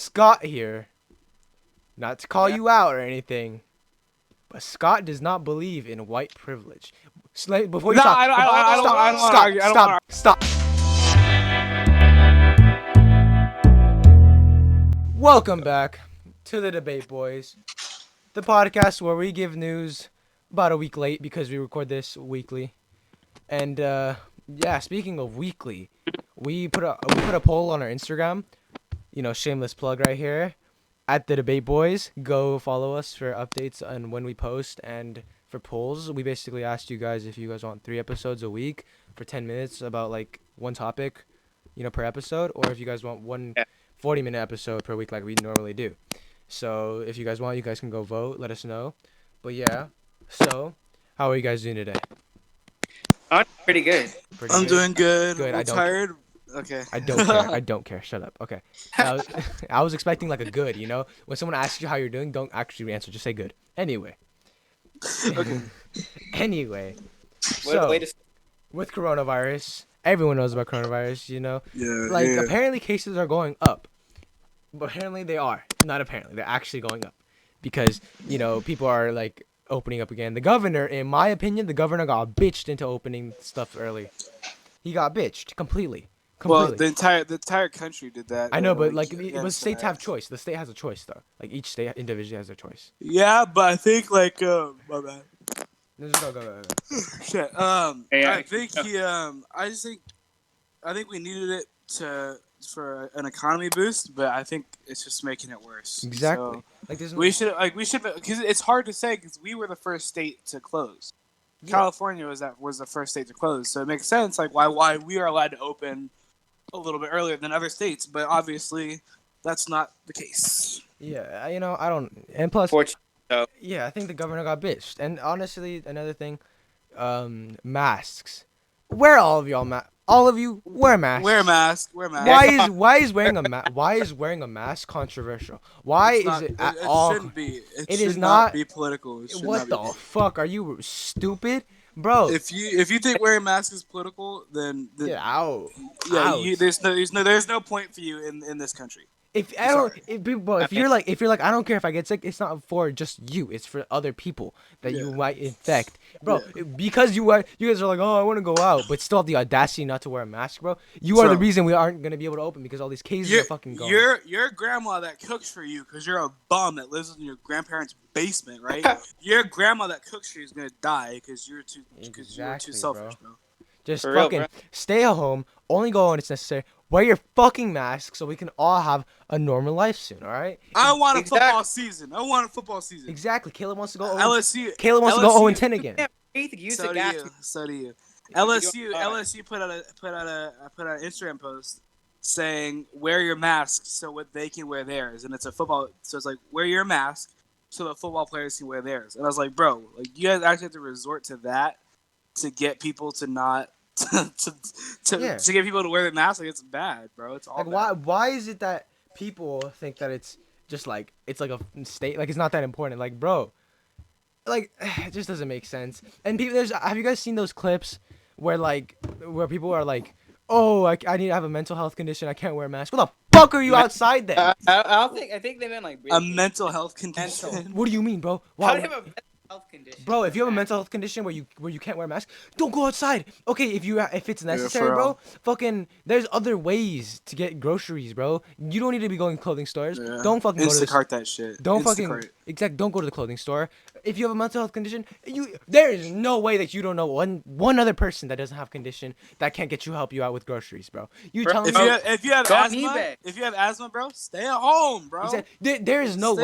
Scott here. Not to call you out or anything, but Scott does not believe in white privilege. Before you No, talk, I don't want to argue. I don't want to stop. Welcome back to the Debate Boys, the podcast where we give news about a week late because we record this weekly. And speaking of weekly, we put a poll on our Instagram. Shameless plug right here. At the Debate Boys, go follow us for updates on when we post and for polls. We basically asked you guys if you guys want 3 episodes a week for 10 minutes about like one topic, per episode, or if you guys want one 40-minute episode per week like we normally do. So if you guys want, you guys can go vote. Let us know. But yeah, so how are you guys doing today? I'm pretty good. I'm doing good. Good. I'm tired. Okay. I don't care. I don't care. Shut up. Okay. I was expecting like a good, When someone asks you how you're doing, don't actually answer. Just say good. Anyway. Okay. Anyway. With coronavirus, everyone knows about coronavirus, Yeah. Apparently cases are going up. But apparently they are. Not apparently. They're actually going up. Because, people are like opening up again. The governor, in my opinion, got bitched into opening stuff early. He got bitched completely. Well, the entire country did that. I know, but but states have choice. The state has a choice, though. Like each state individually has a choice. Yeah, but I think my bad. No, just go. Shit. I think we needed it for an economy boost, but I think it's just making it worse. Exactly. So, we should because it's hard to say because we were the first state to close. Yeah. California was the first state to close, so it makes sense why we are allowed to open a little bit earlier than other states, but obviously that's not the case. Yeah, I don't, and plus, so. Yeah, I think the governor got bitched, and honestly, another thing, masks. Where all of y'all all of you wear masks. Wear a mask. Why is wearing a mask controversial? Why is it at all? It shouldn't be. It should is not be political. What the fuck? Are you stupid? Bro, if you think wearing a mask is political, then get out. Yeah, there's no point for you in this country. If you're like I don't care if I get sick, it's not for just you. It's for other people that you might infect, bro. Yeah. Because you guys are like, oh, I want to go out, but still have the audacity not to wear a mask, bro. You are the reason we aren't gonna be able to open because all these cases are fucking going. Your grandma that cooks for you because you're a bum that lives in your grandparents' basement, right? Your grandma that cooks for you is gonna die because you're too selfish, bro. Just fucking stay at home. Only go when it's necessary. Wear your fucking mask so we can all have a normal life soon, all right? I want a football season. Exactly. Caleb wants to go LSU. Caleb wants to go 0-10 again. So do you. LSU put out an Instagram post saying wear your mask so they can wear theirs, and it's a football. So it's like wear your mask so the football players can wear theirs. And I was like, bro, you guys actually have to resort to that to get people to not. to get people to wear the mask, it's bad, bro. It's all bad. Why is it that people think that it's just it's like a state, it's not that important, bro, it just doesn't make sense. And people, have you guys seen those clips where people are like, oh, I need to have a mental health condition, I can't wear a mask. What the fuck are you outside then? I think they meant a mental health condition. What do you mean, bro? How do you have a mental health condition? Bro, if you have a mental health condition where you can't wear a mask, don't go outside. Okay, if it's necessary, bro, fucking there's other ways to get groceries, bro. You don't need to be going to clothing stores. Yeah. Don't fucking go to Instacart that shit. Don't go to the clothing store. If you have a mental health condition, there is no way that you don't know one other person that doesn't have condition that can't help you out with groceries, bro. Tell me if you have asthma, bro, stay at home, bro. Exactly. There is no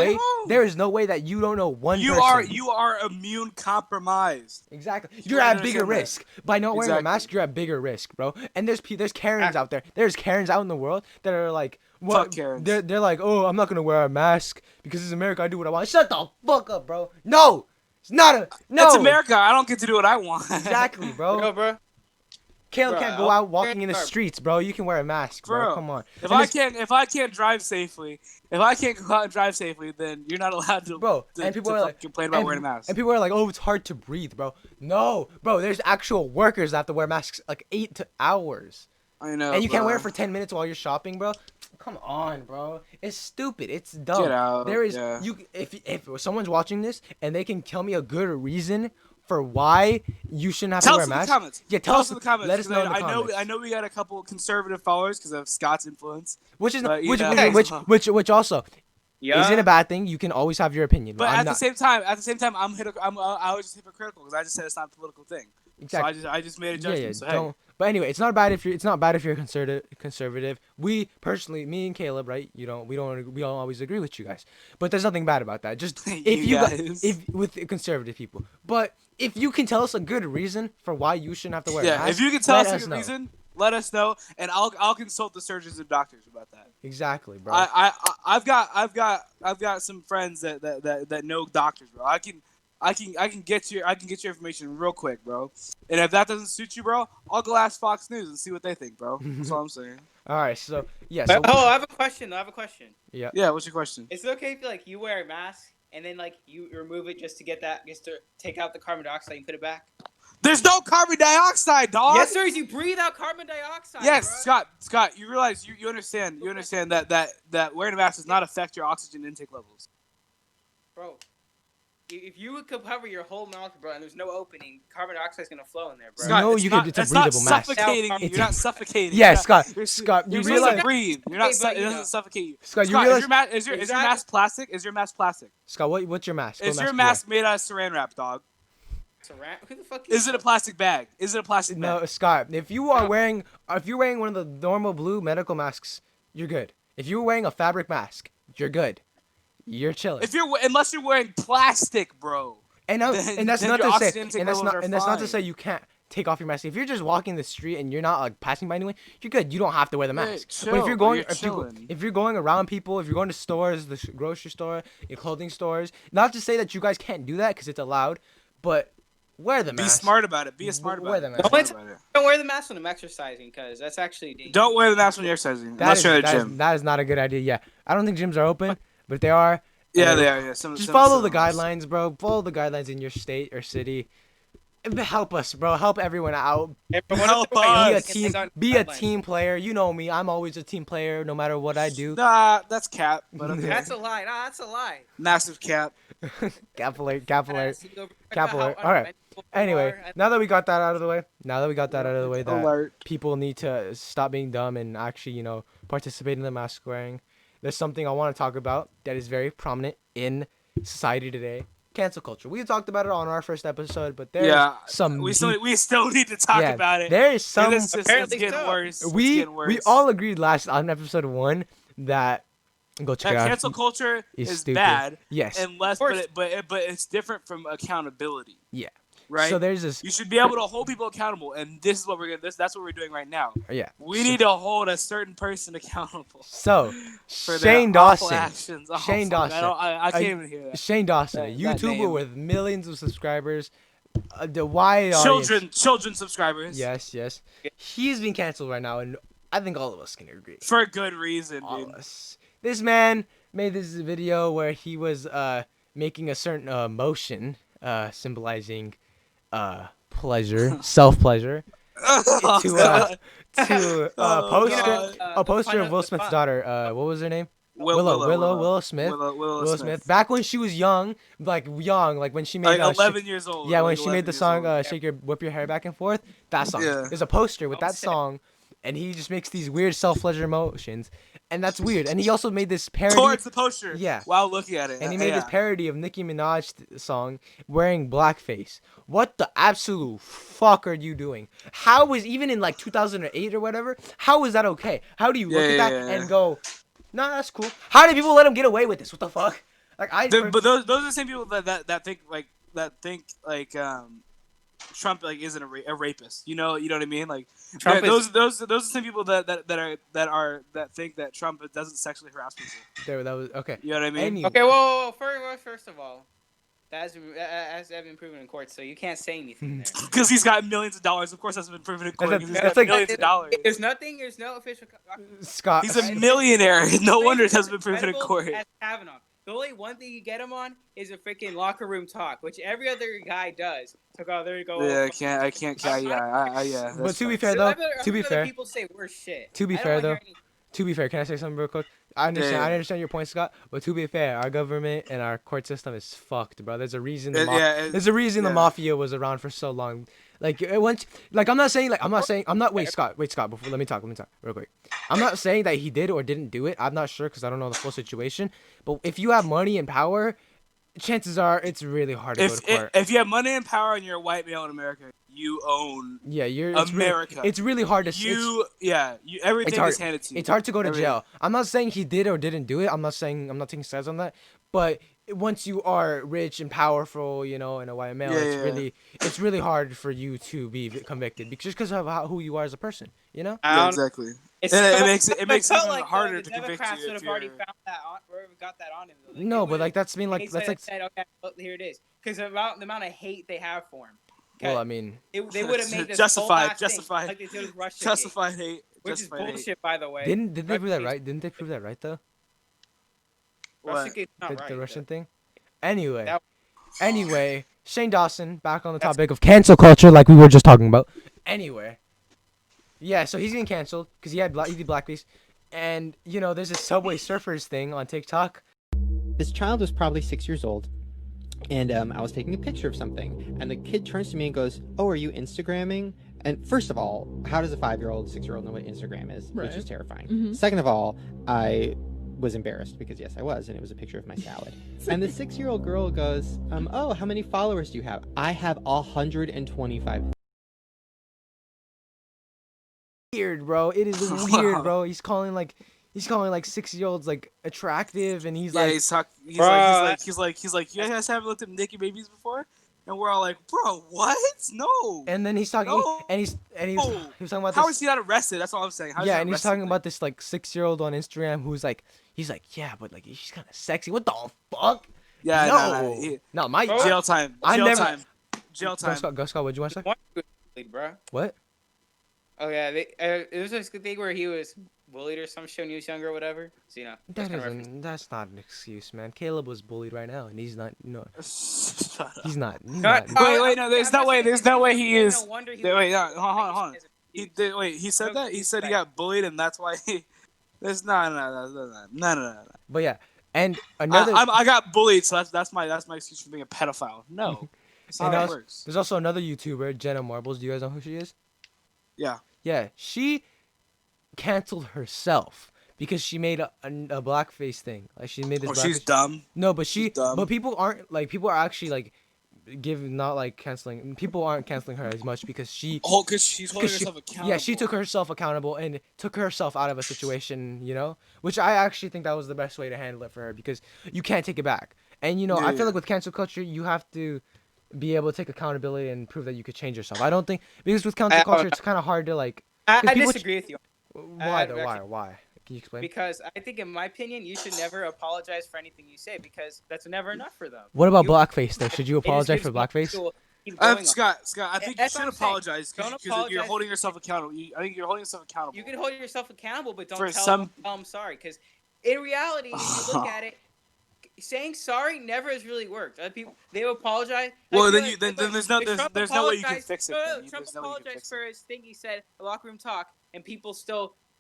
way that you don't know one person. You are immune compromised. Exactly. You're at bigger risk. By not wearing a mask, you're at bigger risk, bro. And there's Karens out there. There's Karens out in the world that are like, what? Fuck Karens. They're like, oh, I'm not gonna wear a mask because it's America. I do what I want. Shut the fuck up, bro. No, it's not no. It's America. I don't get to do what I want. Exactly, bro. Bro. Caleb can't go out walking in the streets, bro. You can wear a mask, bro. Come on. If I can't drive safely, if I can't go out and drive safely, then you're not allowed to. Bro, and people are like, complain about wearing a mask. And people are like, oh, it's hard to breathe, bro. No, bro. There's actual workers that have to wear masks 8 hours. I know. And you can't wear it bro. for 10 minutes while you're shopping, bro. Come on, bro. It's stupid. It's dumb. Get out. There is Yeah. if someone's watching this and they can tell me a good reason for why you shouldn't have Tell to wear us a in the mask. comments. Yeah, Tell us in the comments. Let us 'cause know in the I comments. know we got a couple conservative followers because of Scott's influence. Which is But, which, yeah. which also Yeah. isn't a bad thing. You can always have your opinion. But I'm at not, the same time, I was just hypocritical because I just said it's not a political thing. exactly. So I just made a Yeah, judgment. yeah. So hey. Don't. But anyway, it's not bad if you're conservative. We personally, me and Caleb, right? We don't always agree with you guys. But there's nothing bad about that. Just if you guys. if with conservative people. But if you can tell us a good reason for why you shouldn't have to wear a mask, if you can tell let us a us good know. reason, let us know, and I'll consult the surgeons and doctors about that. Exactly, bro. I've got some friends that know doctors, bro. I can get your information real quick, bro. And if that doesn't suit you, bro, I'll go ask Fox News and see what they think, bro. That's all I'm saying. All right, so yeah, so Oh, I have a question. yeah. Yeah, what's your question? Is it okay if like you wear a mask and then like you remove it just to take out the carbon dioxide and put it back? There's no carbon dioxide, dog. Yes, sir. You breathe out carbon dioxide. Yes, bro. Scott. You realize you understand that wearing a mask does not affect your oxygen intake levels. Bro. If you would cover your whole mouth, bro, and there's no opening, carbon dioxide is gonna flow in there, bro. No, it's you not, could- it's a it's not breathable mask. suffocating you. It's You're not suffocating. Yeah, You're not- Scott. you're- Scott, you You're supposed realize to breathe. You're not. Okay, but It you doesn't know. suffocate you. Scott, you Scott, realize is your Exactly. mask plastic? Is your mask plastic? Scott, what's your mask? Is What your you mask made out of saran wrap, dog? Who the fuck Is it a plastic bag? Is it a plastic wear? bag? No, Scott. If you're wearing one of the normal blue medical masks, you're good. If you're wearing a fabric mask, you're good. You're chilling. Unless you're wearing plastic, bro. And then that's your not to say, oxygen intake and that's levels not, are and that's not to fine. say you can't take off your mask. If you're just walking the street and you're not like passing by anyone, you're good. You don't have to wear the Yeah, mask. chill, But if you're bro, going, you're chilling. if you're going around people, if you're going to stores, the grocery store, your clothing stores, not to say that you guys can't do that because it's allowed, but wear the Be mask. smart about it. Be smart Wear about the it. mask. Be smart Don't about it. Don't wear the mask when I'm exercising, because that's actually dangerous. Don't wear the mask when you're exercising. That Unless is, you're at a that is- gym. that is not a good idea. Yeah, I don't think gyms are open, but if they are, Yeah, they are. Yeah, some follow the of us. guidelines, bro. Follow the guidelines in your state or city. Help us, bro. Help everyone out. Help Be a us. team. Be a team player. You know me. I'm always a team player, no matter what I do. Nah, that's cap. But okay. That's a lie. Nah, that's a lie. Massive cap. Cap alert. Cap alert. See, go- Cap how alert. All right. uneventful you Anyway, are. now that we got that out of the way, that Alert. people need to stop being dumb and actually, participate in the mask wearing. There's something I want to talk about that is very prominent in society today. Cancel culture. We talked about it on our first episode, but there's some we still need to talk yeah, about it. there is some. It's Apparently getting so. worse. It's We getting worse. all agreed on episode 1 that go check it that out. cancel culture is is stupid. bad. Yes. Unless, course. but it's different from accountability. Yeah. Right. So there's this. You should be able to hold people accountable, and this is what we're gonna. That's what we're doing right now. Yeah. We need to hold a certain person accountable So for Shane their awful Dawson. actions. Oh, Shane fuck, Dawson. I can't even hear that. Shane Dawson, a That YouTuber name. with millions of subscribers, the wide audience. Children subscribers. Yes. He's being canceled right now, and I think all of us can agree. For good reason, All dude. of us. This man made this video where he was making a certain motion, symbolizing pleasure, self-pleasure, Oh, to God. a poster, God. a poster of Will the Smith's fun. daughter. What was her name? Willow Smith. Willow Smith. Back when she was young, like when she made Like 11 years old. yeah, when like she made 11 the years song old. whip your hair back and forth." That song. Yeah. There's a poster with that sick. song, and he just makes these weird self-pleasure motions, and that's weird. And he also made this parody. Towards the poster. Yeah. While looking at it. And he made this parody of Nicki Minaj song wearing blackface. What the absolute fuck are you doing? How is, even in like 2008 or whatever, how is that okay? How do you look at that and go, "No, that's cool"? How do people let him get away with this? What the fuck? Like But those are the same people that think Trump like isn't a rapist. You know what I mean? Like Trump those are the same people that think that Trump doesn't sexually harass people. that was okay. You know what I mean? Anyway, Okay, well, first of all, that has been proven in court, so you can't say anything there. Because he's got millions of dollars. Of course, that's been proven in court. That's 'cause he's that's got like- millions of dollars. There's no official. Scott. He's a millionaire. No wonder it hasn't been proven in Credible court. as Kavanaugh. The only one thing you get him on is a freaking locker room talk, which every other guy does. So go there you go. Yeah, I can't. Yeah. But to be facts. fair though, I've to be heard other fair, people say worse shit. to be I don't fair want to though, hear any. to be fair, can I say something real quick? I understand. Yeah. I understand your point, Scott. But to be fair, our government and our court system is fucked, bro. There's a reason there's a reason the mafia was around for so long. Like it went. Like I'm not saying. Wait, Scott. Before let me talk real quick. I'm not saying that he did or didn't do it. I'm not sure because I don't know the full situation. But if you have money and power, chances are it's really hard to go to court. If you have money and power and you're a white male in America, you own America. It's really hard to. Everything is handed to you. It's hard to go to jail. I'm not saying he did or didn't do it. I'm not taking sides on that. But once you are rich and powerful, and a white male, it's really hard for you to be convicted because of who you are as a person. Yeah, exactly. It makes it even harder to convict you. Would have already found that on, or got that on him. Though. No, but that's said, okay, well, here it is, because the amount of hate they have for him. Okay? Well, I mean, they would have made this justified like they did with Russia justified hate, which is bullshit, by the way. Didn't they prove that right? Didn't they prove that right though? The Russian thing. Anyway, Shane Dawson back on the topic of cancel culture, like we were just talking about. Anyway. Yeah, so he's getting canceled because he did blackface, and there's a Subway Surfers thing on TikTok. This child was probably 6 years old, and I was taking a picture of something, and the kid turns to me and goes, "Oh, are you Instagramming?" And first of all, how does a 5-year-old, 6-year-old know what Instagram is? Right. Which is terrifying. Mm-hmm. Second of all, I was embarrassed because yes, I was, and it was a picture of my salad. And the 6-year-old girl goes, "Oh, how many followers do you have?" "I have 125." Weird, bro. It is weird, bro. He's calling like 6-year-olds like attractive, and he's like, he's like, you guys haven't looked at naked babies before, and we're all like, bro, what? No. And then he's talking, and he was talking about how this, is he not arrested? That's all I'm saying. And he's talking about this like 6-year-old on Instagram who's like, yeah, but like she's kind of sexy. What the fuck? Yeah, no, my jail time. Jail time. Go Scott. What'd you want to say? Bro. What? Oh yeah, it was this thing where he was bullied or some shit when he was younger or whatever. So that's not an excuse, man. Caleb was bullied right now, and he's not. No, he's not. Wait, no, there's no way he is. No wonder he wait, no, hold on. He said that. He said he got bullied, and that's why he. There's no. But yeah, and another. I got bullied, so that's my excuse for being a pedophile. No, that's not how it works. There's also another YouTuber, Jenna Marbles. Do you guys know who she is? Yeah. Yeah, she canceled herself because she made a blackface thing. Like she made this. She's dumb. No, but people are actually like canceling. People aren't canceling her as much because she's holding herself accountable. Yeah, she took herself accountable and took herself out of a situation, which I actually think that was the best way to handle it for her because you can't take it back. And I feel like with cancel culture, you have to be able to take accountability and prove that you could change yourself. I don't think because with cancel culture it's kind of hard to like. I disagree with you. Why though? Why? Can you explain? Because I think, in my opinion, you should never apologize for anything you say because that's never enough for them. What about blackface though? Should you apologize for blackface? Scott, I think you should apologize because you're holding yourself accountable. I think you're holding yourself accountable. You can hold yourself accountable, but don't tell them I'm sorry. Because in reality, if you look at it. Saying sorry never has really worked. People they apologize. Well, then there's no way you can fix it. Trump apologized for his thing. He said a locker room talk, and people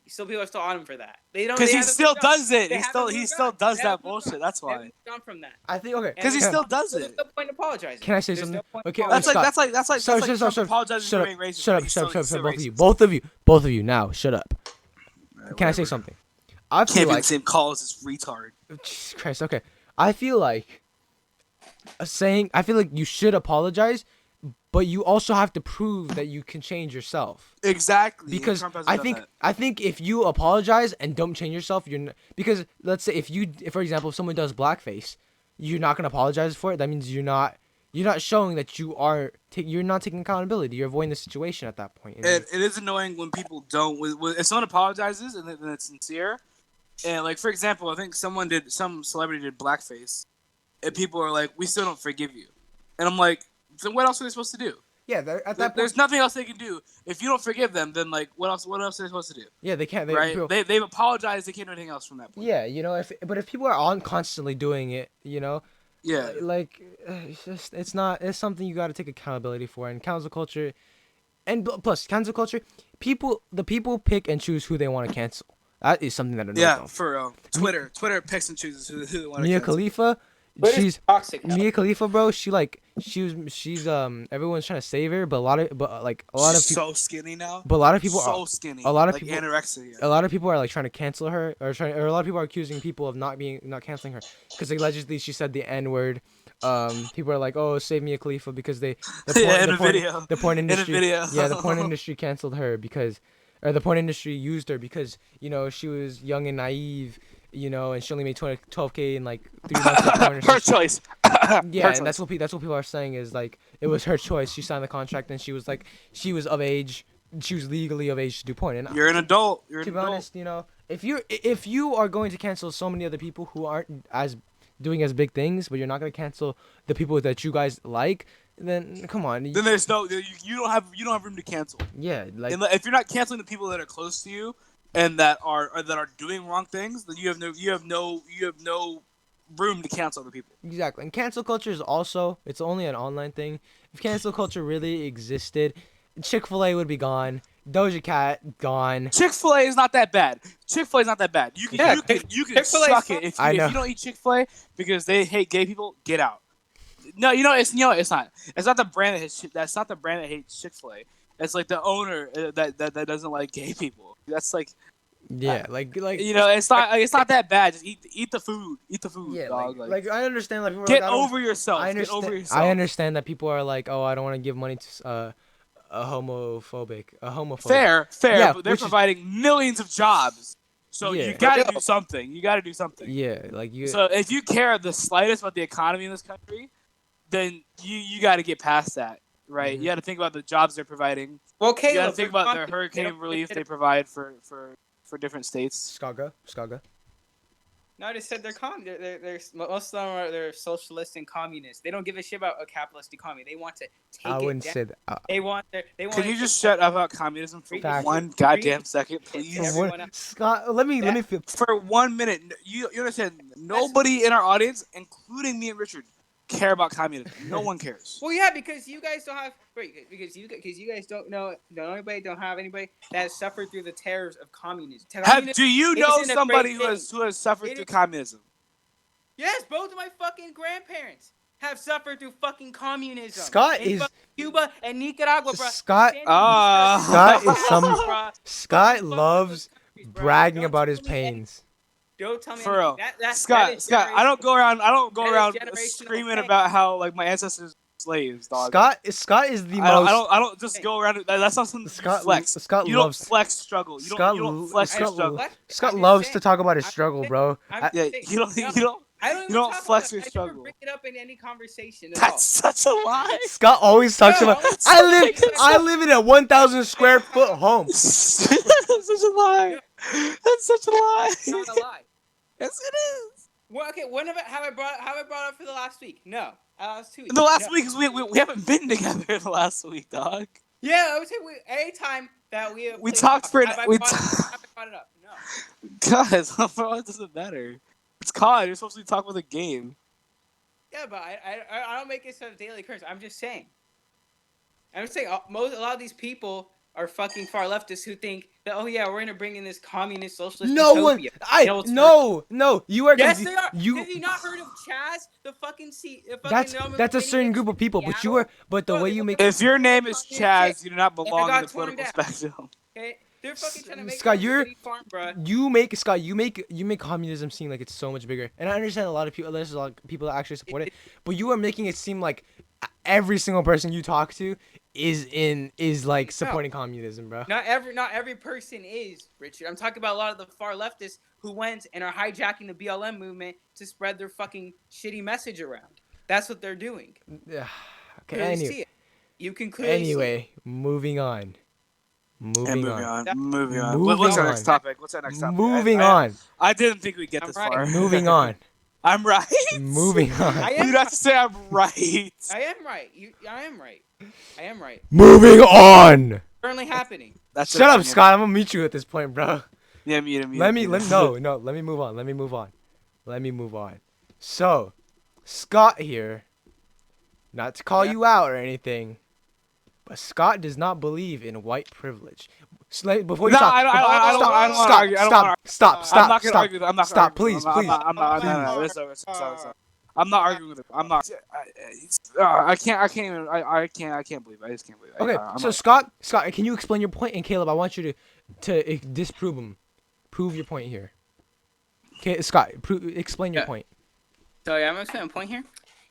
people are still on him for that. They don't because he still does it. He still does that bullshit. That's why. Gone from that. I think okay. Because he still does it. There's no point in apologizing. Can I say something? Okay, that's like apologizing for being racist. Both of you now. Shut up. Can I say something? I feel like the same call as this retard. Jesus Christ. Okay. I feel like you should apologize, but you also have to prove that you can change yourself. Exactly. Because I think if you apologize and don't change yourself, because let's say if for example, if someone does blackface, you're not gonna apologize for it. That means you're not showing that you're not taking accountability. You're avoiding the situation at that point. It is annoying when people don't. If someone apologizes and then it's sincere. And like for example, I think some celebrity did blackface, and people are like, "We still don't forgive you," and I'm like, "Then what else are they supposed to do?" Yeah, at that point, there's nothing else they can do. If you don't forgive them, then like what else? What else are they supposed to do? yeah, they can't. Right? They've apologized. They can't do anything else from that point. Yeah, if people are on constantly doing it, Yeah. like it's something you got to take accountability for. And cancel culture, and plus cancel culture, the people pick and choose who they want to cancel. That is something that annoys them. For real. Twitter picks and chooses who they want to Mia cancel. Khalifa, Twitter's toxic. Mia Khalifa, bro. She's everyone's trying to save her, but a lot of people, so skinny now. but a lot of people so are skinny. a lot of like people anorexia. a lot of people are like trying to cancel her, or a lot of people are accusing people of not canceling her because allegedly she said the N-word. People are like, oh, save Mia Khalifa because the porn industry, yeah, the porn industry canceled her or the porn industry used her because she was young and naive, and she only made 12K in like 3 months of porn. Her choice. Yeah, and that's what people are saying is like it was her choice. She signed the contract and she was of age. She was legally of age to do porn. And you're an adult. To be honest, if you are going to cancel so many other people who aren't doing as big things, but you're not going to cancel the people that you guys like, then come on. Then there's no you don't have room to cancel. Yeah, like if you're not canceling the people that are close to you and that are doing wrong things, then you have no room to cancel other people. Exactly. And cancel culture is it's only an online thing. If cancel culture really existed, Chick-fil-A would be gone. Doja Cat gone. Chick-fil-A is not that bad. Chick-fil-A is not that bad. You can suck it if you don't eat Chick-fil-A because they hate gay people. Get out. No, it's not. It's not the brand that hates. That's not the brand that hates Chick-fil-A. It's like the owner that doesn't like gay people. That's like. Yeah, like it's not that bad. Just eat the food. Eat the food, yeah, dog. Like I understand. Like people get are over yourself. I understand that people are like, oh, I don't want to give money to a homophobe. Fair. Yeah, But they're providing millions of jobs. So Yeah. you gotta do something. Yeah, like you. So if you care the slightest about the economy in this country, then you got to get past that, right? Mhm. You got to think about the jobs they're providing. Well, You got Caleb, to think about the hurricane relief they provide for different states. Skaga. No, I just said they're most of them they're socialists and communists. They don't give a shit about a capitalist economy. They want to take I it wouldn't down. say that. They want. Could you just shut up about communism for Fact. one goddamn second, please? Everyone else. Scott, let me feel. For 1 minute, you understand? Nobody in our audience, including me and Richard, care about communism. No one cares. Well, yeah, because you guys don't have because you guys don't know don't have anybody that has suffered through the terrors of communism. Do you know isn't a somebody great who has suffered through communism? Yes, both of my fucking grandparents have suffered through fucking communism. Scott in is Cuba and Nicaragua, bro. Scott. Scott is some. Scott loves bragging about his pains. Don't tell me For real. Scott, I don't go around generational screaming pain. about how like my ancestors were slaves, dog. Scott is the most. I don't just go around. That's not something you flex. Scott you loves. don't flex struggle. You don't flex your struggle. Scott loves to talk about his struggle, bro. You don't flex your struggle. I never bring it up in any conversation. That's such a lie. Scott always talks about. I live in a 1,000 square foot home. That's such a lie. That's such a lie. It's not a lie. Yes, it is. Well, okay. When have I brought up for the last week? No, last 2 weeks. The last week is we haven't been together in the last week, dog. Yeah, I would say anytime that we talked for have I brought it up? No. Guys, it doesn't matter. It's COD. You're supposed to be talking about the game. Yeah, but I don't make it a daily occurrence. I'm just saying. A lot of these people are fucking far leftists who think that we're gonna bring in this communist socialist utopia. No, you are. Yes, they are. Have you not heard of Chaz? The fucking that's a certain group of people, but the way you make. If your name is Chaz, you do not belong in the political spectrum. Okay. They're fucking trying to make Scott, farm, bro. you make communism seem like it's so much bigger, and I understand there's a lot of people that actually support it, but you are making it seem like every single person you talk to is like supporting communism, bro. Not every person is, Richard. I'm talking about a lot of the far leftists who went and are hijacking the BLM movement to spread their fucking shitty message around. That's what they're doing. Okay. You can clearly see it. Moving on. Moving on. What's our next topic? Moving on. I didn't think we'd get this far. Moving on. I'm right. Moving on. I am You'd have to say I'm right. I am right. I am right. I am right. Moving on. Currently happening. That's Shut up, Scott. I'm gonna meet you at this point, bro. Yeah, mute him. Let me no. Let me move on. Let me move on. So, Scott here, not to call you out or anything, but Scott does not believe in white privilege. Before you No, talk, I don't want to argue. I don't wanna argue. Stop. I'm not gonna argue. I'm not. Stop, arguing. please. I'm not. No. It's over. Sorry. I'm not arguing with him. I'm not. I can't even. I can't believe it. I just can't believe it. Okay, so Scott, can you explain your point? And Caleb, I want you to disprove him. Prove your point here. Okay, Scott, explain your point. So yeah, I'm gonna say a point here,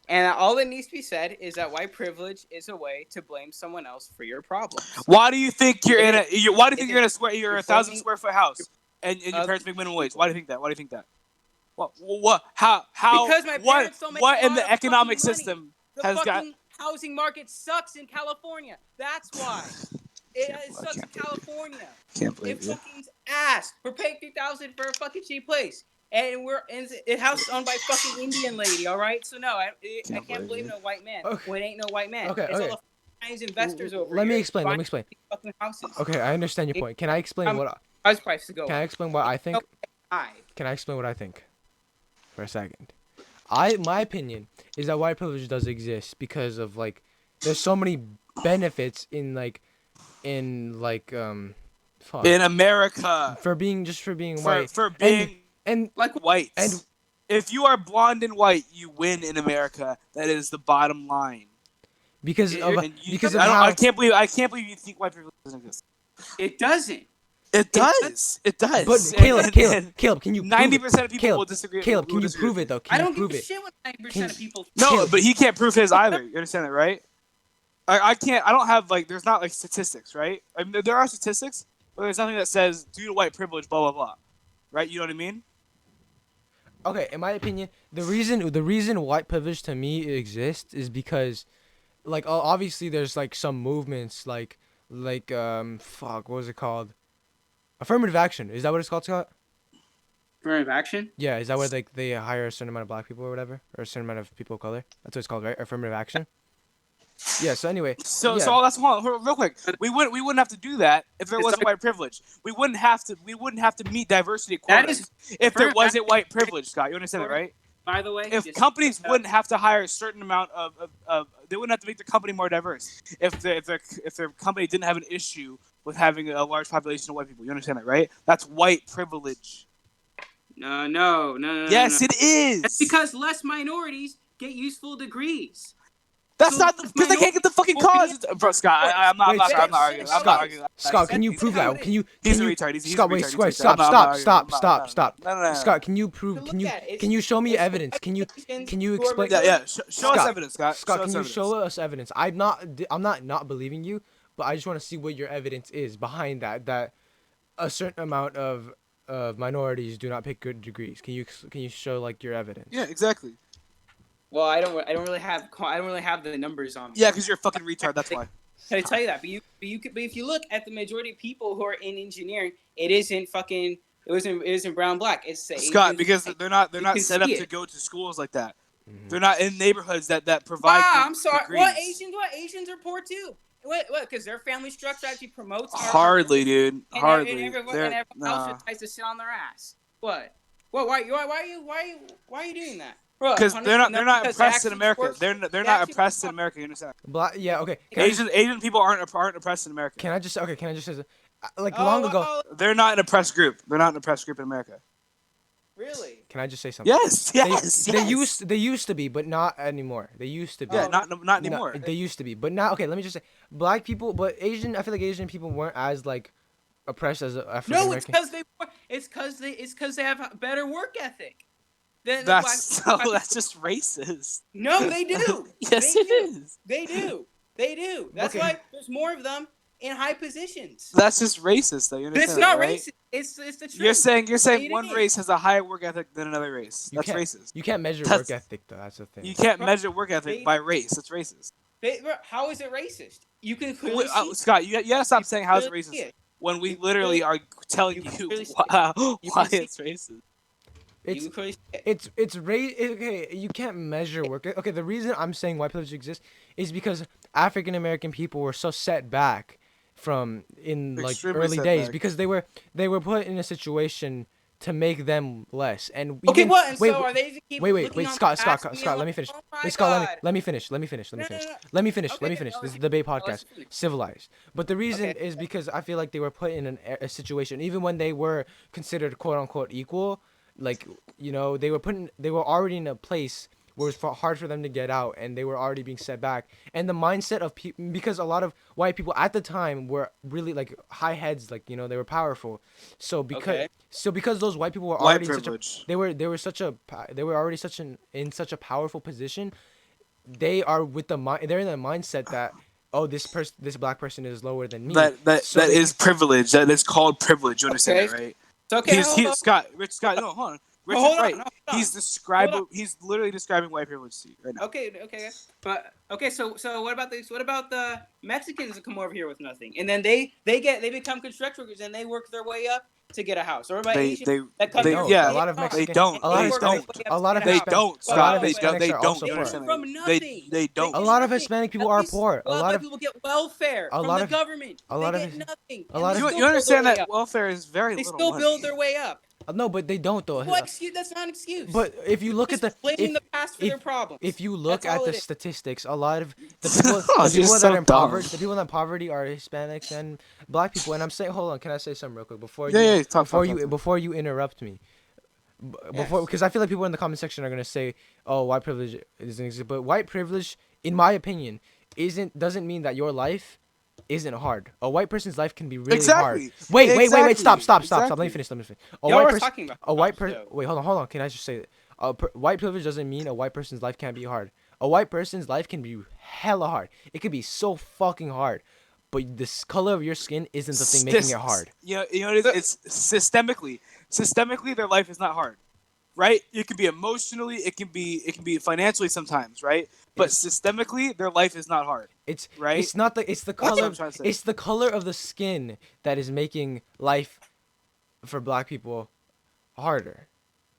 and all that needs to be said is that white privilege is a way to blame someone else for your problems. Why do you think you're in a? Why do you think you're in a You're a 1,000 square foot house, and your parents make minimum wage? Why do you think that? Why do you think that? What? How? Because my parents don't make What a in lot the of economic fucking money. system The has got? fucking housing market sucks in California. That's why. It sucks in California. Can't believe It you. fucking ass. We're paying $3,000 for a fucking cheap place, and it house owned by fucking Indian lady. All right, so no, I can't blame no white man. Okay. When it ain't no white man. Okay, It's okay. all the Chinese investors over Let here. me explain. Fucking houses. Okay, I understand your point. Can I explain what? House prices go. Can I explain what I think? High. Can I explain what I think? For a second, my opinion is that white privilege does exist because of there's so many benefits in fuck. In America, for being white. for being and white. and if you are blonde and white, you win in America. That is the bottom line. because of I can't believe you think white privilege doesn't exist. It doesn't. It does. It does. But Caleb, can you? 90% of people will disagree. Caleb, can you prove it though? I Can don't you prove give a it? shit what 90% of people. No, Caleb. but he can't prove his either. You understand that, right? I can't. I don't have there's not statistics, right? I mean, there are statistics, but there's nothing that says due to white privilege, blah blah blah, right? You know what I mean? Okay, in my opinion, the reason white privilege to me exists is because, obviously there's some movements fuck, what was it called? Affirmative action. Is that what it's called, Scott? Affirmative action? Yeah, is that where they hire a certain amount of black people or whatever, or a certain amount of people of color? That's what it's called, right? Affirmative action. Yeah. So anyway. So yeah. that's real quick. We wouldn't have to do that if there wasn't white privilege. We wouldn't have to meet diversity quotas if there wasn't white privilege, Scott. You understand that, right? By the way, If companies wouldn't have to hire a certain amount of they wouldn't have to make the company more diverse if their company didn't have an issue with having a large population of white people. You understand that, right? That's white privilege. No. Yes, no. it is. It's because less minorities get useful degrees. That's So not because they can't get the fucking cause. Bro, Scott, I'm not arguing. I'm not arguing. Scott, can you prove that? Can you? He's a retard. He's Scott, a wait, retard. stop. No. Scott, can you prove? Can you show me evidence? Can you explain? Yeah. Show us evidence, Scott. Scott, can you show us evidence? I'm not believing you, but I just want to see what your evidence is behind that a certain amount of minorities do not pick good degrees. Can you show your evidence? Yeah, exactly. Well, I don't really have the numbers on me. Yeah, because you're a fucking retard. That's why. Can I tell you that? But if you look at the majority of people who are in engineering, it isn't brown black. It's Scott, because they're not set up to go to schools like that. They're not in neighborhoods that provide. I'm sorry. Degrees. What Asians are poor too. What? Because their family structure actually promotes. Hardly, dude. Hardly. And everyone else tries to sit on their ass. What? Why are you doing that? Because they're not oppressed in America. They're not oppressed in America. You understand? Yeah. Okay. Asian people aren't oppressed in America. Can I just say, long ago? They're not an oppressed group. They're not an oppressed group in America. Really? Can I just say something? Yes. They used to be, but not anymore. They used to be. Yeah, not anymore. They used to be, but now. Okay, let me just say, black people, but Asian. I feel like Asian people weren't as oppressed as African American. No, it's because they have better work ethic. That's just racist. No, they do. Yes, it is. They do. That's why there's more of them in high positions. That's just racist, though. You understand? It's not right? racist. It's the truth. You're saying one race has a higher work ethic than another race. That's racist. You can't measure work ethic, though. That's the thing. You can't measure work ethic by race. That's racist. How is it racist? You can clearly see. Scott, you gotta stop saying how it's racist when we literally are telling you why it's racist. It's You clearly say it. Okay, you can't measure work. Okay, the reason I'm saying white privilege exists is because African American people were so set back from in like Extremely early set days back. because they were put in a situation to make them less. And Okay, even what? And wait, so are they to keep wait, looking on Scott, past being let like, me finish. Oh my Wait, Scott, God. let me finish. Let me finish. No, no, no. Let me finish. Okay, Let me finish. I'll This is let the debate I'll let podcast. you finish. Civilized. But the reason Okay. is because I feel like they were put in a situation, even when they were considered quote unquote equal, like, they were already in a place where it was hard for them to get out, and they were already being set back. And the mindset of people, because a lot of white people at the time were really like high heads, like, they were powerful. Okay. So because those white people were White already in privilege. they were already in such a powerful position. They're in the mindset that, oh, this black person is lower than me. That So they is privilege. That is called privilege. You understand Okay. that, right? So, okay, hold on. Rich Scott. No, hold on. Rich Hold is on, right. hold on. He's literally describing white privilege to you right now. Okay. But okay, so what about this? What about the Mexicans that come over here with nothing, and then they become construction workers and they work their way up to get a house? Or what about They Asians they that come They here don't. with yeah. A lot of nothing, They Mexican, don't. a lot of They work their don't. way up a to lot get of a They house. don't. But Scott. Hispanics They are don't. also You they poor. understand from that? nothing. They don't. A lot of Nothing. Hispanic people At are least poor. A lot black of people get welfare a from lot the of government. a They lot of get his- nothing. a And lot they of still You build understand their way that up. welfare is very They little still money. build their way up. no, but they don't though. What excuse? That's not an excuse. But if you look at Just blaming the past for if their problems. if you look That's at all the it is. statistics, a lot of the You're people that so are in dumb. poverty, the people in poverty are Hispanics and black people. And I'm saying, hold on, can I say something real quick Yeah, talk. before you interrupt me? Yes. Because I feel like people in the comment section are gonna say, "Oh, white privilege doesn't exist," but white privilege, in my opinion, doesn't mean that your life isn't hard. A white person's life can be really hard. Exactly. Wait! Stop! Let me Exactly. finish. Y'all were talking about A white jobs, person. though. Wait, hold on. Can I just say that? White privilege doesn't mean a white person's life can't be hard. A white person's life can be hella hard. It could be so fucking hard, but the color of your skin isn't the thing making it hard. You know, it's systemically. Systemically, their life is not hard, right? It can be emotionally, it can be financially sometimes, right? But systemically, their life is not hard. Right? It's not the it's the That's what color. I'm trying to say. It's the color of the skin that is making life for black people harder.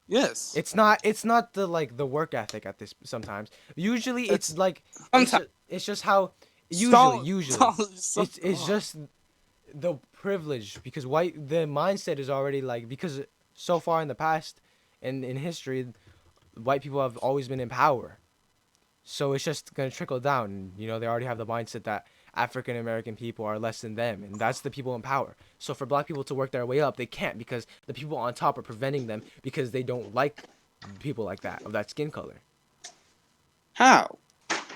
Yes. It's not the the work ethic at this sometimes. Usually it's like Sometimes. it's just how Stop. usually Stop. it's just the privilege, because the mindset is already like, because so far in the past and in history, white people have always been in power. So it's just gonna trickle down. They already have the mindset that African American people are less than them, and that's the people in power. So for black people to work their way up, they can't, because the people on top are preventing them, because they don't like people like that, of that skin color. How?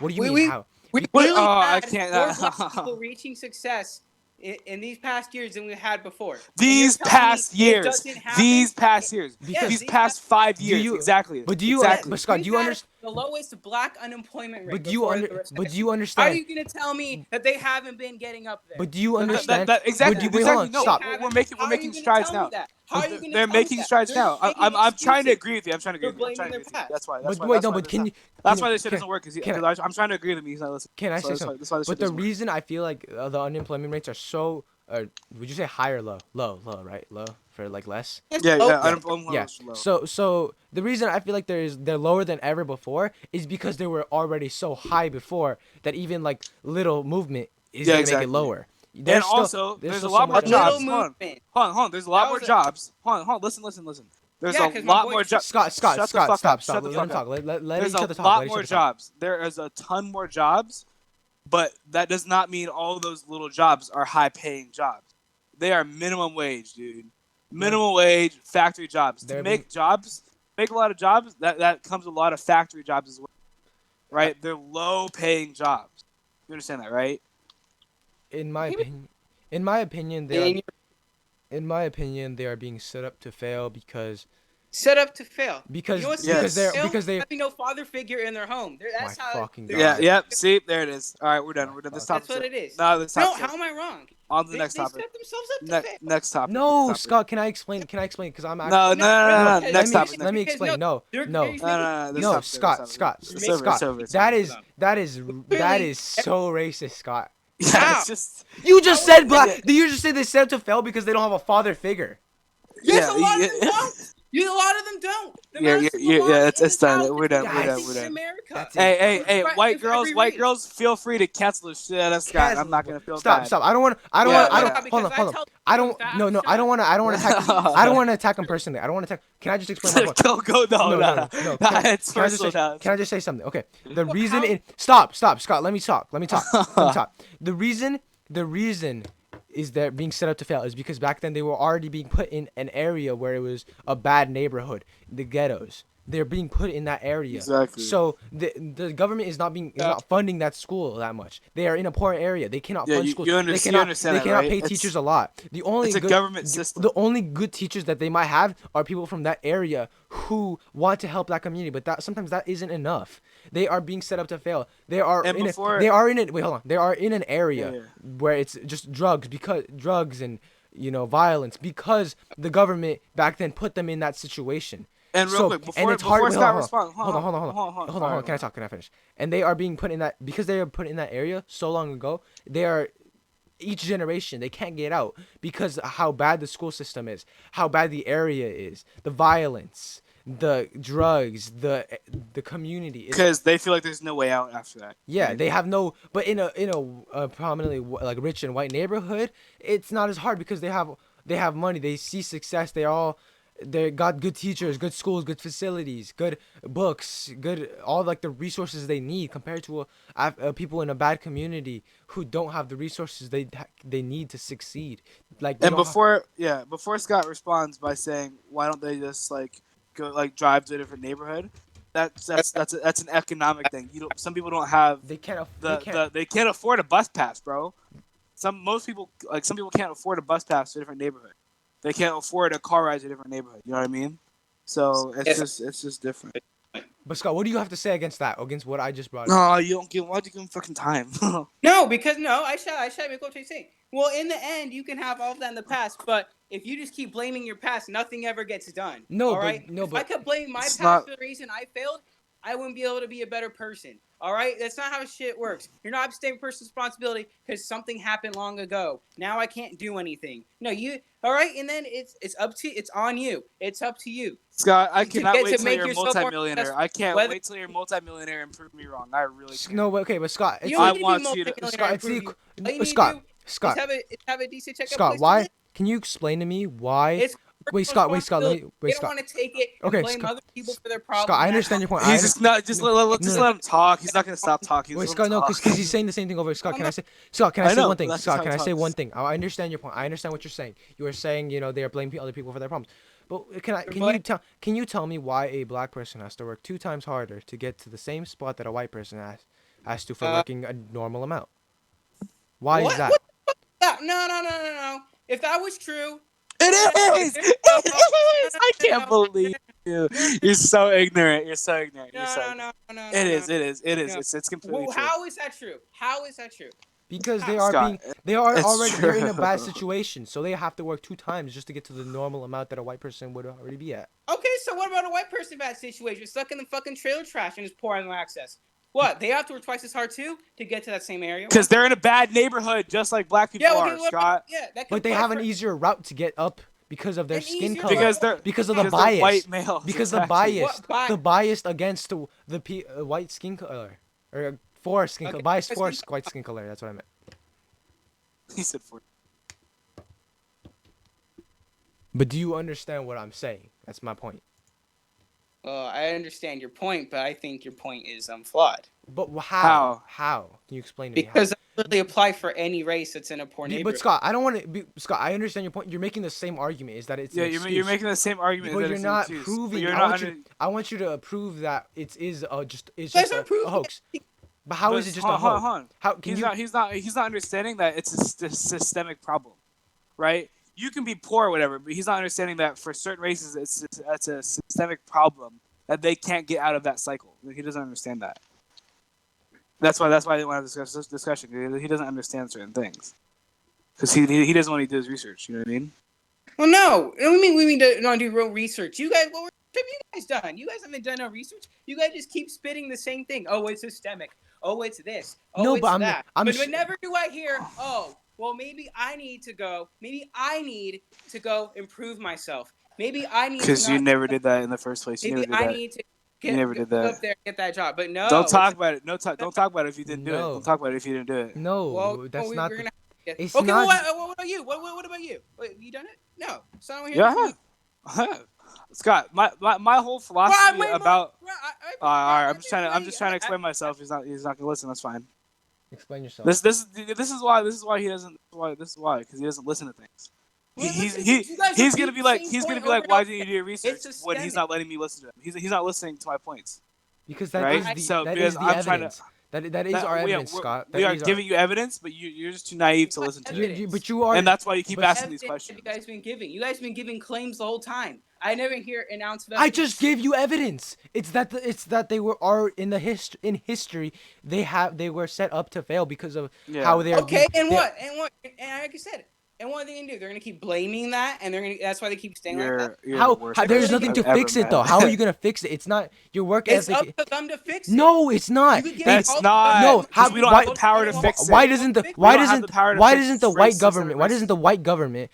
What do you mean We how? really I had can't- more black people reaching success in these past years than we had before. These And you're telling past me it years. doesn't happen? These past years. Because- These past 5 Do years. you- Exactly. But do you exactly. but Scott, do you We've had understand? the lowest black unemployment rate? But do you before under- the recession. but do you How are understand? you gonna tell me that they haven't been getting up there? But do you understand? Exactly. But do, wait, hold on, exactly. No, stop. we're How making are you gonna strides tell me now. that? How are you gonna They're tell me making that? strides They're now. just making I'm trying to excuses. agree with you. I'm trying to agree They're with you. I'm blaming trying to their agree with you. past. That's why. But wait, no, but that's why this shit doesn't work. can I'm trying to agree with him. He's not listening. Can I So say that's something? That's why this shit But the doesn't work. reason I feel like the unemployment rates are so, would you say high or low? Low, right? Low for like less. Yeah, Oh, unemployment Yeah. is low. So the reason I feel like they're lower than ever before is because they were already so high before that even like little movement is gonna make exactly. it lower. And also, there's still a lot so more much A little jobs. Hold on. movement. Hold on. There's a lot That more was a- jobs. Hold on. Listen. There's Yeah, a 'cause my lot boy- more jobs. Scott, Shut the stop. fuck up. Let the him fuck talk. up. Let There's each a other talk. lot Let each more other talk. jobs. There is a ton more jobs, but that does not mean all those little jobs are high-paying jobs. They are minimum wage, dude. Minimum wage factory jobs. They're To make a lot of jobs, that comes with a lot of factory jobs as well. Right? They're low-paying jobs. You understand that, right? In my opinion, they are being set up to fail because Set up to fail. Because- you know what's Yes. set up to fail? because they- having no father figure in their home. That's my how. fucking God. Yeah. Yep. See, there it is. All right, we're done. This That's topic. what it is. No, this No, topic. how am I wrong? On to the They, next they topic. set themselves up to fail. Next topic. No, Next topic. Scott, can I explain? Because I'm No, actually no. because- Next topic. Let me because explain. no, No. they're No, making- this No, topic, Scott, this Scott, topic. You're It's making- over, it's over, it's That over. is so racist, Scott. Yeah, How? it's just You just How said is black. it? You just said they set up to fail because they don't have a father figure. Yes, Yeah, a lot of yeah. them don't. A lot of them don't. The Yeah, amount of yeah, single yeah. moms in It's the done. South We're is the done. We're done. highest We're in done. America. That's it. Hey, Right, white if every white race. girls, feel free to cancel the shit out of Scott. I'm not gonna feel bad. Stop. I don't want. I don't Yeah, want. I yeah. don't. Hold on. Hold on. I don't. No. Shut I don't up. want to. I don't want to attack. I don't want to attack him personally. I don't want to attack. Can I just explain my point? Go. No. It's Can I just personal say, now. can I just say something? Okay. The Well, reason how- in stop, Scott. Let me talk. Let me talk. The reason is they're being set up to fail is because back then they were already being put in an area where it was a bad neighborhood, the ghettos. They're being put in that area. Exactly. So the government is not funding that school that much. They are in a poor area. They cannot fund schools. You They cannot understand that, right? pay teachers a lot. It's a government system. The only good teachers that they might have are people from that area who want to help that community, but sometimes that isn't enough. They are being set up to fail. They are And in before- they are in it. Wait, hold on. They are in an area Yeah. where it's just drugs and violence because the government back then put them in that situation. And real quick, and it's before hard. Scott wait, responds, hold on. Can I talk? Can I finish? And they are being put in that because they are put in that area so long ago. They are each generation they can't get out because of how bad the school system is, how bad the area is, the violence, the drugs, the community. Because they feel like there's no way out after that. Yeah, they have no. But in a prominently like rich and white neighborhood, it's not as hard because they have money. They see success. They got good teachers, good schools, good facilities, good books, good all like the resources they need compared to people in a bad community who don't have the resources they need to succeed. Like And before Scott responds by saying, "Why don't they just go drive to a different neighborhood?" That's an economic thing. Some people don't have they can't they can't afford a bus pass, bro. Some people can't afford a bus pass to a different neighborhood. They can't afford a car ride to a different neighborhood. You know what I mean? So it's just different. But Scott, what do you have to say against that? Against what I just brought up? No, you don't give. Why'd you give him fucking time? No, because I shall make what you're saying. Well, in the end, you can have all of that in the past, but if you just keep blaming your past, nothing ever gets done. No, all right? but if I could blame my it's past not- for the reason I failed, I wouldn't be able to be a better person. All right, that's not how shit works. You're not taking personal responsibility because something happened long ago. Now I can't do anything. No, you. All right, and then it's on you. It's up to you. Scott, I To cannot get wait to till make you're yourself more multimillionaire. successful. I can't Whether- wait till you're multimillionaire and prove me wrong. I really can't. No, okay, but Scott, You it's don't I need to want be you to- multimillionaire Scott, to it's prove the you. All you need Scott, to do Scott, is have a decent checkup. Scott, place to why? live. Can you explain to me why? It's Wait, Scott, let me. responsibility. Wait, They Scott. don't want to take it and Okay, blame Scott- other people for their problems. Scott, I understand your point. He's just not. Just let him talk. He's not gonna stop talking. Wait, Just Scott, let him no, talk. because he's saying the same thing over. Scott, can I say? Scott, can I I say know, one thing? that's Scott, how can he I say talks. one thing? I understand your point. I understand what you're saying. You are saying, they are blaming other people for their problems. But can you tell me why a black person has to work 2 times harder to get to the same spot that a white person has to for working a normal amount? Why is that? No. If that was true, It is. It is. I can't believe you. You're so ignorant. You're so ignorant. You're so ignorant. no. It is. It is. No. It's completely true. How is that true? How is that true? Because they Scott, are it's already they're in a true. bad situation, so they have to work 2 times just to get to the normal amount that a white person would already be at. Okay, so what about a white person in bad situation, stuck in the fucking trailer trash and is poor on access? What? They have to work twice as hard too to get to that same area? Because they're in a bad neighborhood, just like black people are, Scott. that But they have an easier route to get up because of their An skin easier color. route? Because of the they're bias. white males. Because exactly. the bias against the white skin color or for skin color, bias for white skin color. That's what I meant. He said 40. But do you understand what I'm saying? That's my point. I understand your point, but I think your point is flawed. But how? How? Can you explain to me? Because that really apply for any race that's in a poor neighborhood. But Scott, I don't want to be Scott. I understand your point. You're making the same argument. Is that it's an excuse. You're making the same argument. But that you're it's not an excuse. proving. But you're I want you to prove that it's Guys just are a proving hoax. But how is it just a hold hoax? on. How can He's not understanding that it's a systemic problem, right? You can be poor or whatever, but he's not understanding that for certain races it's a systemic problem that they can't get out of that cycle. He doesn't understand that. That's why I didn't want to discuss this discussion. He doesn't understand certain things because he doesn't want to do his research. You know what I mean? Well, no. We mean to not do real research. You guys, what have you guys done? You guys haven't done no research. You guys just keep spitting the same thing. Oh, it's systemic. Oh, it's this. Oh, No, it's but that. I'm but whenever do I hear, oh, well, maybe I need to go improve myself. Maybe I need to Because you not. never did that in the first place. You Maybe never did I that. need to You never did go that. up there and get that job. But no. Don't talk about it. Don't talk about it if you didn't do it. No. Don't talk about it if you didn't do it. No, Well, that's we're not. gonna. It's Okay, not. well, what about you? What about you? Wait, you done it? No. So I don't hear Yeah, from you. I have. Scott, my whole philosophy about. Alright, I'm just trying to explain myself. He's not gonna listen. That's fine. Explain yourself. This is why he doesn't. This is why, because he doesn't listen to things. He's gonna be like why didn't you do your research when he's not letting me listen to him? He's not listening to my points. Because that Right? is So, the because I'm trying to- evidence. That is our evidence, Scott. We are giving you evidence, but you're just too naive to listen to it. But you are. And that's why you keep but asking these Evidence questions. You guys been giving. You guys been giving claims the whole time. I never hear an ounce of I evidence. just gave you evidence. It's that they are in history. They were set up to fail because of how they are. Okay, and what? And like you said, and what are they gonna do? They're gonna keep blaming that, and that's why they keep staying like that. You're How? the worst There's person nothing to I've ever fix it met. though. How are you gonna fix it? It's not your work It's ethic. up to them to fix it. No, it's not. You could get That's all- not. No, because we don't why- have the power to fix it. Why doesn't the We don't have the power to fix white racism government? and Why doesn't the white government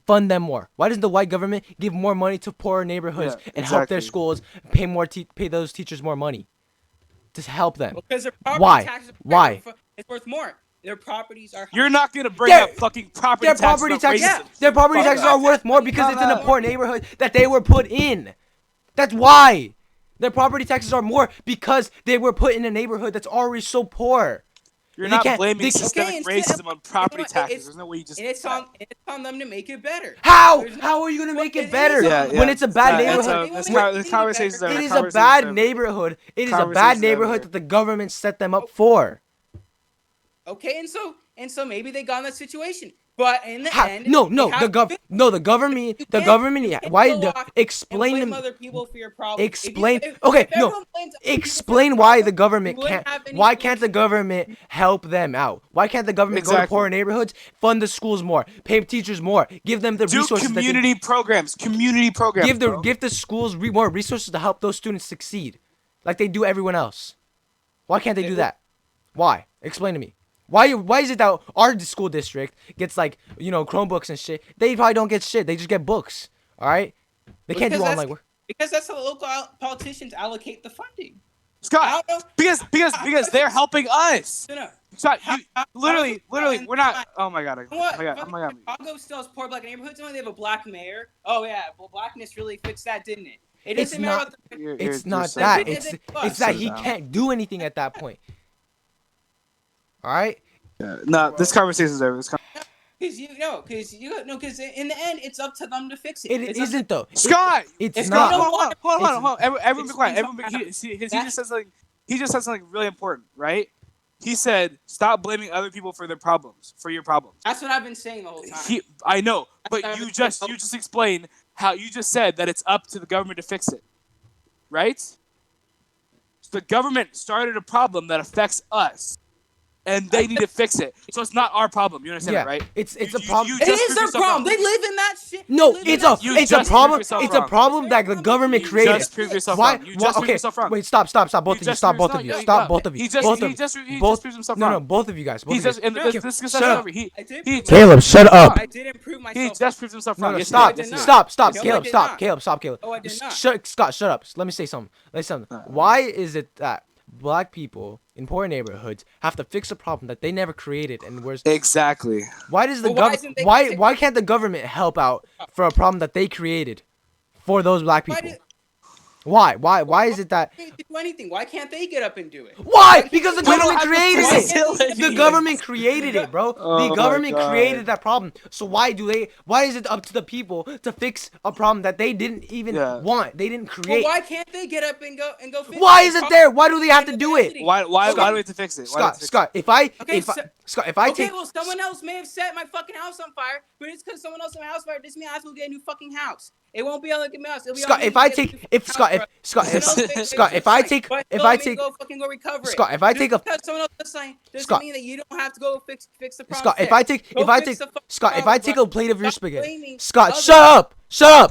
fund them more? Why doesn't the white government give more money to poorer neighborhoods Yeah, and help their exactly. schools pay those teachers more money to help them? Because their property Why? taxes are Why? It's worth more. Their properties are. You're not gonna bring Their- up fucking property Their taxes. property about taxes, racism. their property Fuck taxes that. are worth more because it's in a Fuck poor neighborhood that they were put in. That's why. Their property taxes are more because they were put in a neighborhood that's already so poor. You're They not can't- blaming they- systemic Okay, racism on property what? taxes. There's no way you just. And it's on them to make it better. How? There's no- How are you gonna make Well, it better Yeah, when it's a bad Yeah, neighborhood? This conversation's over. It is a Conversation's bad over. neighborhood. It is a bad Conversation's neighborhood over. that the government set them up for. Okay, and so maybe they got in that situation, but in the How? end, No, they no, have the to gov, fix it. no, the government, You the can't- government. you Yeah, can't why? go off and Explain blame them. other people for your problems. Explain. If Okay, everyone no. blames other people for Explain your why the problems, government you wouldn't can't. have any Why can't the solution. government help them out? Why can't the government go to Exactly. poorer neighborhoods, fund the schools more, pay teachers more, give them the Do resources that they community programs. Community programs. bro. give the schools more resources to help those students succeed, like they do everyone else. Why can't they do that? Why? Explain to me. Why is it that our school district gets like Chromebooks and shit? They probably don't get shit. They just get books. All right. They can't do Because online work. Because that's how the local politicians allocate the funding. Scott, I don't know. because they're helping us. No. Scott, How- you how- literally, how- we're not. Oh my god. What? Oh my god. Chicago still has poor black neighborhoods. Only they have a black mayor. Oh yeah, well blackness really fixed that, didn't it? It It's doesn't matter not- about the. It's not so that. dumb. It's that So he dumb. can't do anything at that point. All right. No, this conversation's over. Because in the end, it's up to them to fix it. It It's up to- isn't though. Scott, It's If not. they don't hold on. Everyone be it's- quiet. Everyone, he just said something. He just said something really important, right? He said, "Stop blaming other people for their problems, for your problems." That's what I've been saying the whole time. I know, but That's what you I've just been- explained how you just said that it's up to the government to fix it, right? So the government started a problem that affects us, and they need to fix it. So it's not our problem. You understand Yeah. that, right? It's a You problem. just It is proved their yourself problem. wrong. They live in that shit. No, They live it's in a that- You it's a just problem. proved yourself It's a wrong. problem that the government You created. just proved yourself Why? wrong. You just proved Okay. yourself wrong. Wait. Stop. Both You of you. just Stop. proved Both yourself- of you. yeah, Stop. yeah. Both of you. He just Both of proved himself No, wrong. no. Both of you guys. Both He of you. just and No, this shut discussion up. over. He I did he prove Caleb, just shut proved up. himself I didn't prove wrong. He myself. just proved himself No, wrong. no, Yes, he stop, did. Yes, he did. stop, No, I Caleb, did stop, not. Caleb, stop, Caleb. No, I did not. Scott, shut up. Let me say something. Why is it that black people in poor neighborhoods have to fix a problem that they never created, and Exactly. why does the Well, why government isn't they why can't the government help out for a problem that they created for those black Why people? did- Why is it that? They didn't do anything. Why can't they get up and do it? Why? Because the We don't government have the created it. facilities. The government created it, bro. Oh The my government God. created that problem. So why is it up to the people to fix a problem that they didn't even want? They didn't Well, create. why can't they get up and go fix Why it? is it there? Why do they have to do it? Why do we Scott, have to fix it? Why do we have to fix Scott, if I Okay, take well, someone else may have set my fucking house on fire, but it's because someone else set my house on fire. This means I have to get a new fucking house. It won't be able to get my house. It'll be Scott, on me if to I get a take new if fucking Scott house, if Scott bro. if Someone else fixed Scott it, if I it's take fine. But if still I let me take go fucking go recover it. Scott, if I Just take a because someone else does something doesn't Scott. mean that you don't have to go fix the problem. Scott, if I take Go if I fix take the fucking Scott, if I problem, take bro. a plate of your Stop spaghetti, blaming Scott, others. shut up,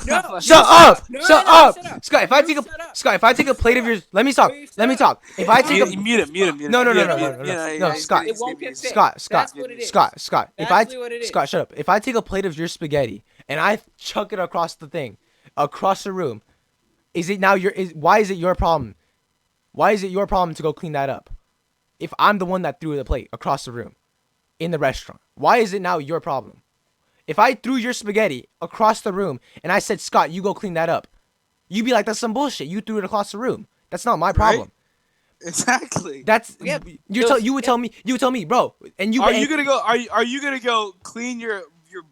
No, you shut up, No, shut no, up, shut up. Scott. If I You take a shut up. Scott, if I take a plate of your, let me talk, You let me shut up. talk. If I take a Mute him. No, Scott, It won't get fixed. Scott, That's what it is. Scott, if That's I really what it is. Scott, shut up. If I take a plate of your spaghetti and I chuck it across the thing, across the room, why is it your problem? Why is it your problem to go clean that up? If I'm the one that threw the plate across the room in the restaurant, why is it now your problem? If I threw your spaghetti across the room and I said, Scott, you go clean that up, you'd be like, that's some bullshit. You threw it across the room. That's not my problem. Exactly. That's Yeah, you would tell me, bro. And Are you gonna go clean your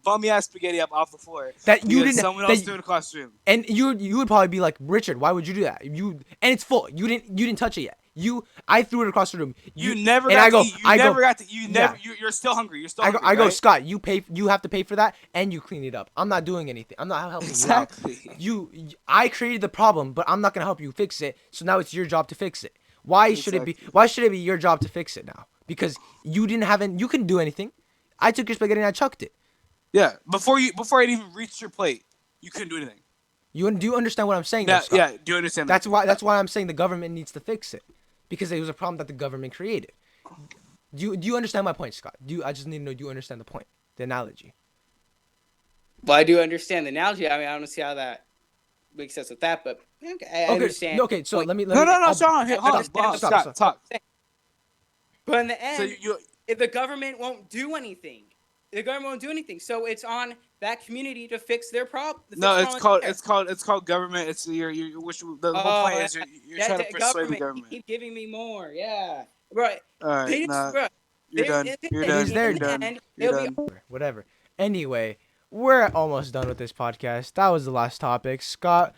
bummy ass spaghetti up off the floor? That you because didn't. Someone else threw it across the room. And you would probably be like, Richard, why would you do that? And it's full. You didn't touch it yet. I threw it across the room. You never and got I go, to eat. You I never go, got to. You never. yeah. You're still hungry. You're still I hungry. go, right? Scott, you have to pay for that, and you clean it up. I'm not doing anything. I'm not helping Exactly. you out. I created the problem, but I'm not gonna help you fix it. So now it's your job to fix it. Why should it be? Why should it be your job to fix it now? Because you couldn't do anything. I took your spaghetti and I chucked it. Yeah. Before I even reached your plate, you couldn't do anything. Do you understand what I'm saying? Yeah. Though, Scott? Yeah. Do you understand? That's why I'm saying the government needs to fix it, because it was a problem that the government created. Do you understand my point, Scott? I just need to know, do you understand the point, the analogy? Well, I do understand the analogy. I mean, I don't see how that makes sense with that, but okay, I understand. Okay, so let me. No, Sean. Hold on. Stop. Talk. But in the end, So if the government won't do anything, so it's on that community to fix their problem. No, it's called government. It's the whole point is you're trying to persuade the government. Keep giving me more, yeah, right. All right, you're done. You're done. Whatever. Anyway, we're almost done with this podcast. That was the last topic. Scott,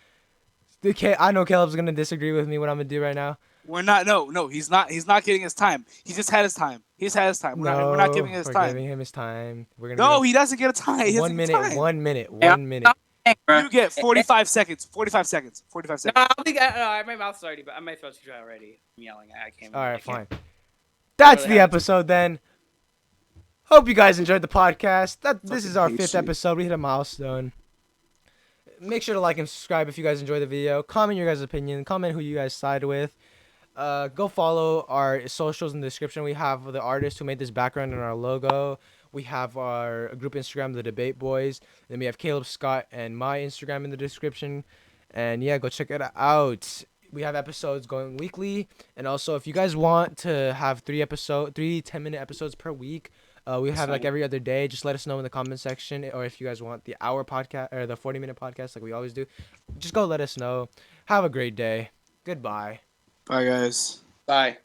I know Caleb's gonna disagree with me what I'm gonna do right now. We're not. No, he's not. He's not getting his time. He just had his time. We're not giving him his time. We're giving him his time. He doesn't get a time. 1 minute. 1 minute. Yeah. 1 minute. You get 45 seconds. 45 seconds. No, I don't think my mouth's already, but I might throat you already. I'm yelling. I can't. All right, fine. That's the episode then. Hope you guys enjoyed the podcast. This is our 5th episode. We hit a milestone. Make sure to like and subscribe if you guys enjoyed the video. Comment your guys' opinion. Comment who you guys side with. Go follow our socials in the description. We have the artist who made this background and our logo. We have our group Instagram, The Debate Boys. Then we have Caleb, Scott, and my Instagram in the description. And yeah, go check it out. We have episodes going weekly. And also, if you guys want to have 3 10-minute episodes per week, we have like every other day. Just let us know in the comment section. Or if you guys want the hour podcast or the 40-minute podcast like we always do, just go let us know. Have a great day. Goodbye. Bye, guys. Bye.